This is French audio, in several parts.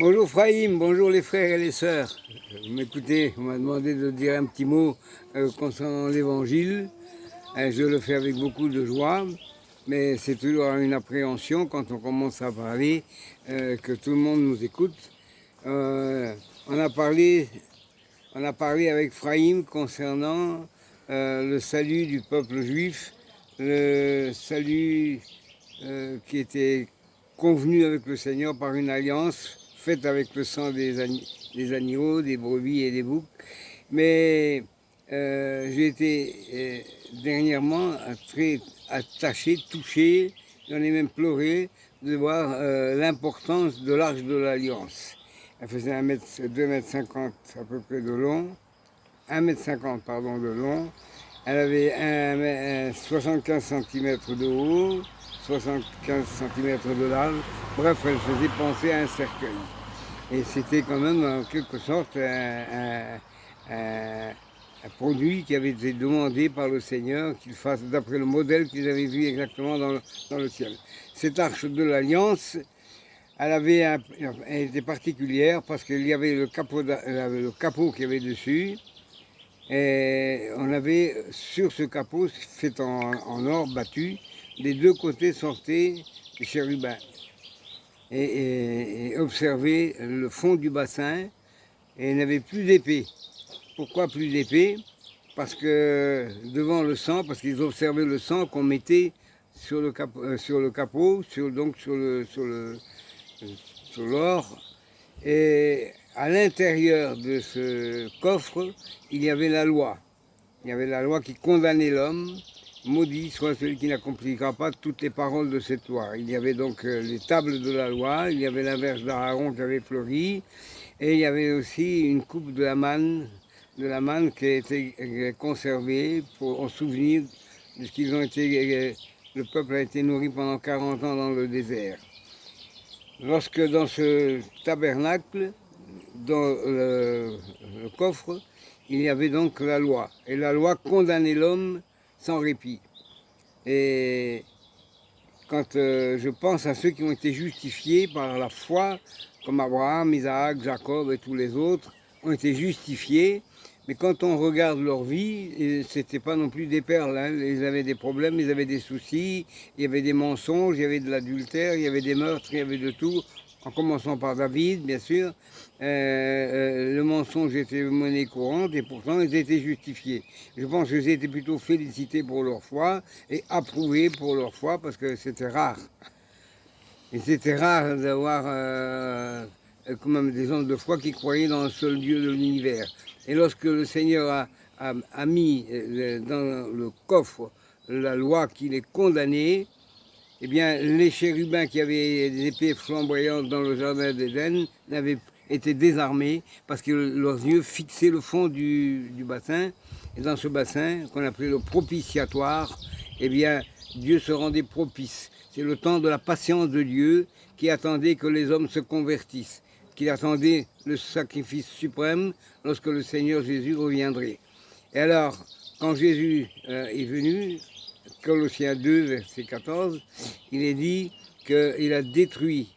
Bonjour Frahim, bonjour les frères et les sœurs. Vous m'écoutez, on m'a demandé de dire un petit mot concernant l'évangile. Je le fais avec beaucoup de joie, mais c'est toujours une appréhension quand on commence à parler, que tout le monde nous écoute. On a parlé avec Frahim concernant le salut du peuple juif, le salut qui était convenu avec le Seigneur par une alliance faite avec le sang des agneaux, des brebis et des boucs. Mais j'ai été dernièrement très attaché, touché, j'en ai même pleuré de voir l'importance de l'arche de l'Alliance. Elle faisait 2,50 m à peu près de long, 1,50 m pardon, de long. Elle avait 75 cm de haut, 75 cm de large. Bref, elle faisait penser à un cercueil. Et c'était quand même en quelque sorte un produit qui avait été demandé par le Seigneur qu'il fasse d'après le modèle qu'ils avaient vu exactement dans le ciel. Cette arche de l'Alliance, elle était particulière parce qu'il y avait le capot qu'il y avait dessus. Et on avait sur ce capot, fait en or battu, des deux côtés sortaient des chérubins. Et observer le fond du bassin, et il n'avait plus d'épée. Pourquoi plus d'épée? Parce que devant le sang, parce qu'ils observaient le sang qu'on mettait sur le capot, donc sur l'or. Et à l'intérieur de ce coffre, il y avait la loi. Il y avait la loi qui condamnait l'homme. Maudit soit celui qui n'accomplira pas toutes les paroles de cette loi. Il y avait donc les tables de la loi, il y avait la verge d'Aaron qui avait fleuri, et il y avait aussi une coupe de la manne qui a été conservée en souvenir de ce qu'ils ont été. Le peuple a été nourri pendant 40 ans dans le désert. Lorsque dans ce tabernacle, dans le coffre, il y avait donc la loi. Et la loi condamnait l'homme sans répit. Et quand je pense à ceux qui ont été justifiés par la foi, comme Abraham, Isaac, Jacob et tous les autres, ont été justifiés, mais quand on regarde leur vie, c'était pas non plus des perles, hein. Ils avaient des problèmes, ils avaient des soucis, il y avait des mensonges, il y avait de l'adultère, il y avait des meurtres, il y avait de tout, en commençant par David, bien sûr. Le mensonge était monnaie courante et pourtant ils étaient justifiés. Je pense qu'ils étaient plutôt félicités pour leur foi et approuvés pour leur foi parce que c'était rare. Et c'était rare d'avoir quand même des hommes de foi qui croyaient dans un seul Dieu de l'univers. Et lorsque le Seigneur a mis dans le coffre la loi qui les condamnait, eh bien, les chérubins qui avaient des épées flamboyantes dans le jardin d'Éden étaient désarmés parce que leurs yeux fixaient le fond du bassin. Et dans ce bassin, qu'on appelait le propitiatoire, eh bien, Dieu se rendait propice. C'est le temps de la patience de Dieu qui attendait que les hommes se convertissent, qui attendait le sacrifice suprême lorsque le Seigneur Jésus reviendrait. Et alors, quand Jésus est venu, Colossiens 2, verset 14, il est dit qu'il a détruit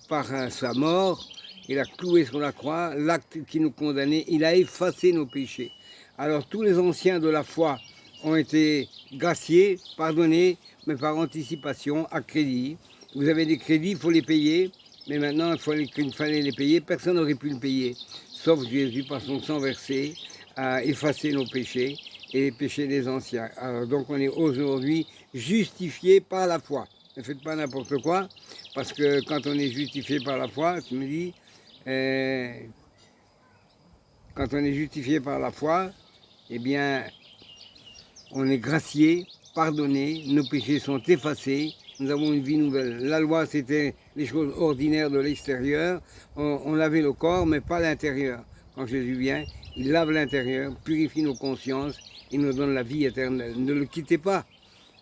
par sa mort, il a cloué sur la croix l'acte qui nous condamnait, il a effacé nos péchés. Alors tous les anciens de la foi ont été graciés, pardonnés, mais par anticipation, à crédit. Vous avez des crédits, il faut les payer, mais maintenant il fallait les payer, personne n'aurait pu le payer, sauf Jésus par son sang versé a effacé nos péchés et les péchés des anciens. Alors donc on est aujourd'hui justifié par la foi. Ne faites pas n'importe quoi, parce que quand on est justifié par la foi, tu me dis, quand on est justifié par la foi, eh bien, on est gracié, pardonné, nos péchés sont effacés, nous avons une vie nouvelle. La loi, c'était les choses ordinaires de l'extérieur, on lavait le corps, mais pas l'intérieur. Quand Jésus vient, il lave l'intérieur, purifie nos consciences, il nous donne la vie éternelle. Ne le quittez pas.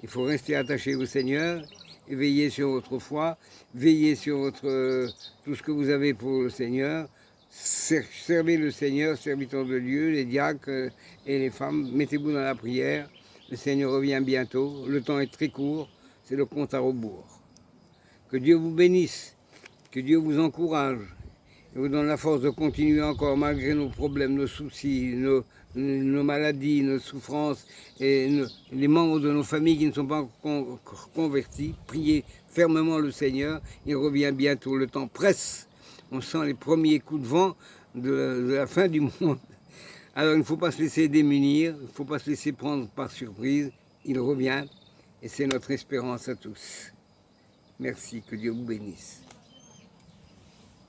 Il faut rester attaché au Seigneur et veiller sur votre foi, veiller sur tout ce que vous avez pour le Seigneur. Servez le Seigneur, serviteurs de Dieu, les diacres et les femmes. Mettez-vous dans la prière. Le Seigneur revient bientôt. Le temps est très court. C'est le compte à rebours. Que Dieu vous bénisse. Que Dieu vous encourage. Il vous donne la force de continuer encore malgré nos problèmes, nos soucis, nos maladies, nos souffrances et les membres de nos familles qui ne sont pas encore convertis. Priez fermement le Seigneur, il revient bientôt, le temps presse. On sent les premiers coups de vent de la fin du monde. Alors il ne faut pas se laisser démunir, il ne faut pas se laisser prendre par surprise. Il revient et c'est notre espérance à tous. Merci, que Dieu vous bénisse.